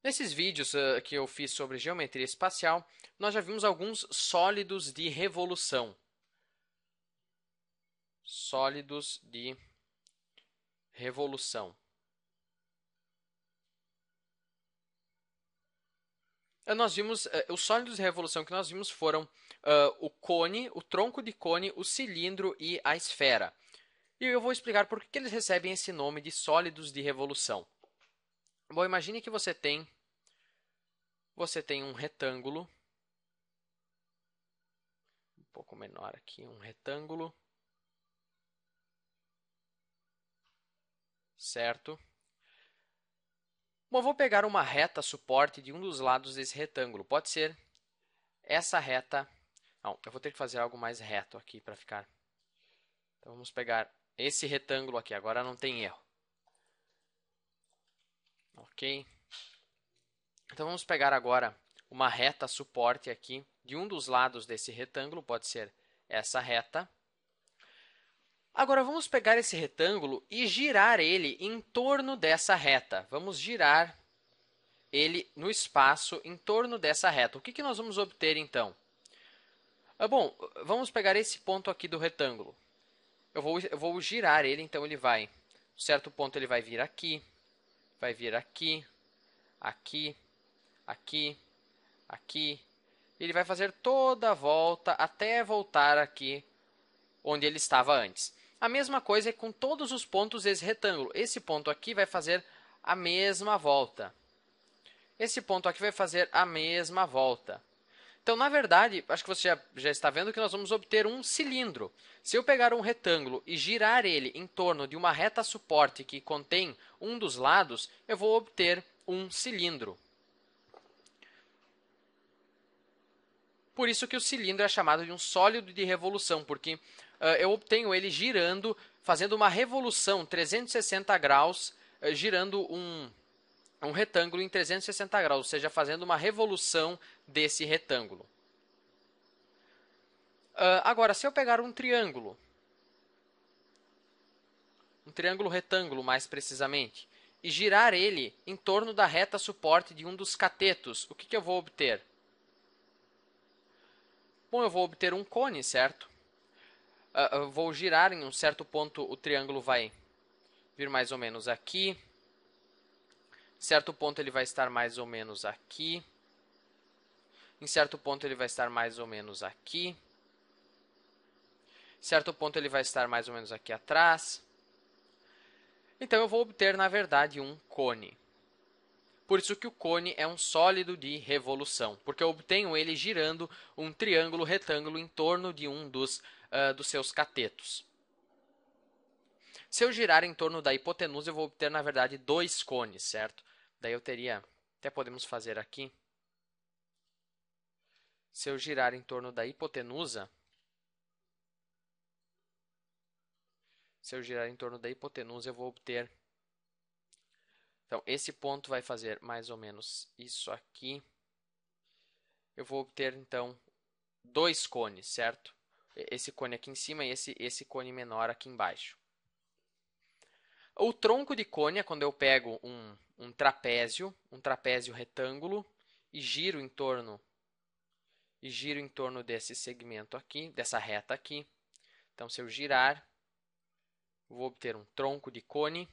Nesses vídeos que eu fiz sobre geometria espacial, nós já vimos alguns sólidos de revolução. Sólidos de revolução. Nós vimos, os sólidos de revolução que nós vimos foram o cone, o tronco de cone, o cilindro e a esfera. E eu vou explicar por que eles recebem esse nome de sólidos de revolução. Bom, imagine que você tem um retângulo, um pouco menor aqui, um retângulo, certo? Bom, eu vou pegar uma reta suporte de um dos lados desse retângulo. Pode ser essa reta. Não, eu vou ter que fazer algo mais reto aqui para ficar. Então, vamos pegar esse retângulo aqui. Agora não tem erro. Ok? Então, vamos pegar agora uma reta suporte aqui de um dos lados desse retângulo. Pode ser essa reta. Agora, vamos pegar esse retângulo e girar ele em torno dessa reta. Vamos girar ele no espaço em torno dessa reta. O que nós vamos obter, então? Bom, vamos pegar esse ponto aqui do retângulo. Eu vou girar ele, então ele vai, em certo ponto ele vai vir aqui, aqui, aqui, aqui. Ele vai fazer toda a volta até voltar aqui onde ele estava antes. A mesma coisa é com todos os pontos desse retângulo. Esse ponto aqui vai fazer a mesma volta. Esse ponto aqui vai fazer a mesma volta. Então, na verdade, acho que você já está vendo que nós vamos obter um cilindro. Se eu pegar um retângulo e girar ele em torno de uma reta suporte que contém um dos lados, eu vou obter um cilindro. Por isso que o cilindro é chamado de um sólido de revolução, porque eu obtenho ele girando, fazendo uma revolução 360 graus, girando um retângulo em 360 graus, ou seja, fazendo uma revolução desse retângulo. Agora, se eu pegar um triângulo retângulo mais precisamente, e girar ele em torno da reta suporte de um dos catetos, o que eu vou obter? Bom, eu vou obter um cone, certo? Eu vou girar em um certo ponto, o triângulo vai vir mais ou menos aqui. Em certo ponto ele vai estar mais ou menos aqui. Em certo ponto ele vai estar mais ou menos aqui. Em certo ponto ele vai estar mais ou menos aqui atrás. Então, eu vou obter, na verdade, um cone. Por isso que o cone é um sólido de revolução, porque eu obtenho ele girando um triângulo retângulo em torno de um dos seus catetos. Se eu girar em torno da hipotenusa, eu vou obter, na verdade, dois cones, certo? Daí eu teria, até podemos fazer aqui, se eu girar em torno da hipotenusa, eu vou obter, então, esse ponto vai fazer mais ou menos isso aqui. Eu vou obter, então, dois cones, certo? Esse cone aqui em cima e esse cone menor aqui embaixo. O tronco de cone é quando eu pego um trapézio retângulo e giro em torno desse segmento aqui, dessa reta aqui. Então, se eu girar, vou obter um tronco de cone.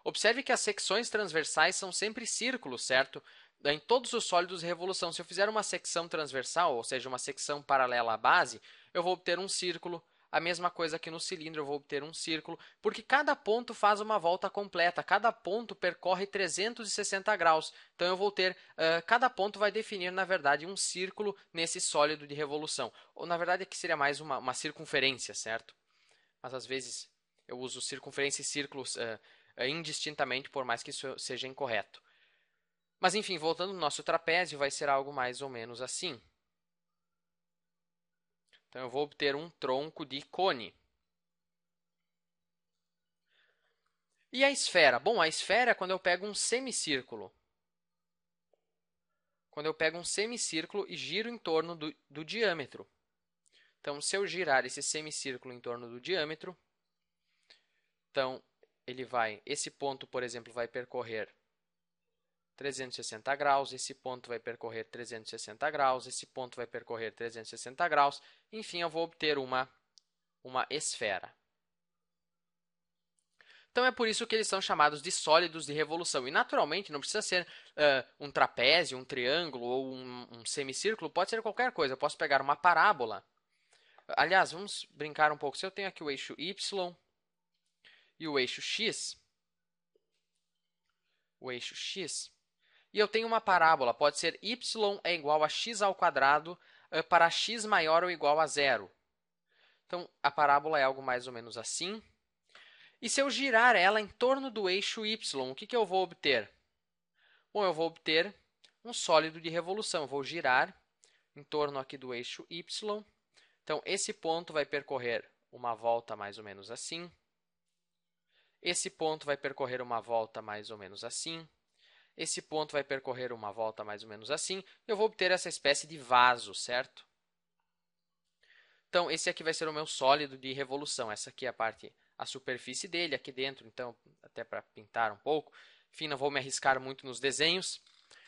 Observe que as secções transversais são sempre círculos, certo? Em todos os sólidos de revolução, se eu fizer uma secção transversal, ou seja, uma secção paralela à base, eu vou obter um círculo. A mesma coisa aqui no cilindro, eu vou obter um círculo, porque cada ponto faz uma volta completa, cada ponto percorre 360 graus. Então, eu vou ter, cada ponto vai definir, na verdade, um círculo nesse sólido de revolução. Ou, na verdade, aqui seria mais uma circunferência, certo? Mas, às vezes, eu uso circunferência e círculos indistintamente, por mais que isso seja incorreto. Mas, enfim, voltando no nosso trapézio, vai ser algo mais ou menos assim. Então, eu vou obter um tronco de cone. E a esfera? Bom, a esfera é quando eu pego um semicírculo. Quando eu pego um semicírculo e giro em torno do diâmetro. Então, se eu girar esse semicírculo em torno do diâmetro, então, esse ponto, por exemplo, vai percorrer 360 graus, esse ponto vai percorrer 360 graus, esse ponto vai percorrer 360 graus, enfim, eu vou obter uma esfera. Então, é por isso que eles são chamados de sólidos de revolução. E, naturalmente, não precisa ser um trapézio, um triângulo ou um semicírculo, pode ser qualquer coisa. Eu posso pegar uma parábola. Aliás, vamos brincar um pouco. Se eu tenho aqui o eixo y e o eixo x, e eu tenho uma parábola, pode ser y é igual a x ao quadrado para x maior ou igual a zero. Então, a parábola é algo mais ou menos assim. E se eu girar ela em torno do eixo y, o que eu vou obter? Bom, eu vou obter um sólido de revolução. Eu vou girar em torno aqui do eixo y. Então, esse ponto vai percorrer uma volta mais ou menos assim. Esse ponto vai percorrer uma volta mais ou menos assim. Esse ponto vai percorrer uma volta mais ou menos assim. Eu vou obter essa espécie de vaso, certo? Então, esse aqui vai ser o meu sólido de revolução. Essa aqui é a superfície dele aqui dentro, então, até para pintar um pouco. Enfim, não vou me arriscar muito nos desenhos.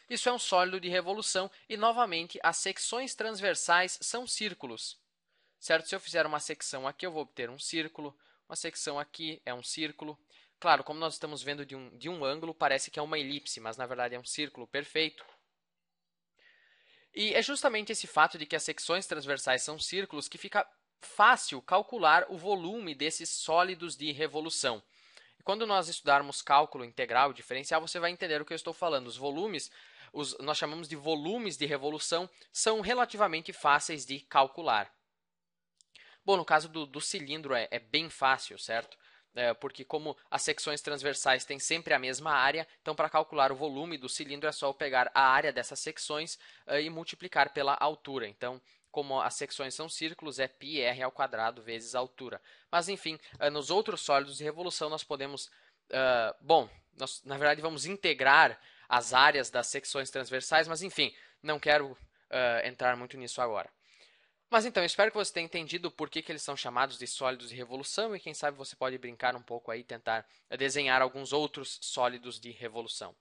Isso é um sólido de revolução e, novamente, as secções transversais são círculos. Certo? Se eu fizer uma secção aqui, eu vou obter um círculo. Uma secção aqui é um círculo. Claro, como nós estamos vendo de um ângulo, parece que é uma elipse, mas, na verdade, é um círculo perfeito. E é justamente esse fato de que as secções transversais são círculos que fica fácil calcular o volume desses sólidos de revolução. E quando nós estudarmos cálculo integral diferencial, você vai entender o que eu estou falando. Os volumes, nós chamamos de volumes de revolução, são relativamente fáceis de calcular. Bom, no caso do cilindro é bem fácil, certo? Porque como as secções transversais têm sempre a mesma área, então para calcular o volume do cilindro é só eu pegar a área dessas secções e multiplicar pela altura. Então, como as secções são círculos, é πr ao quadrado vezes a altura. Mas, enfim, nos outros sólidos de revolução nós podemos... nós, na verdade, vamos integrar as áreas das secções transversais, mas, enfim, não quero entrar muito nisso agora. Mas, então, espero que você tenha entendido por que eles são chamados de sólidos de revolução e, quem sabe, você pode brincar um pouco aí e tentar desenhar alguns outros sólidos de revolução.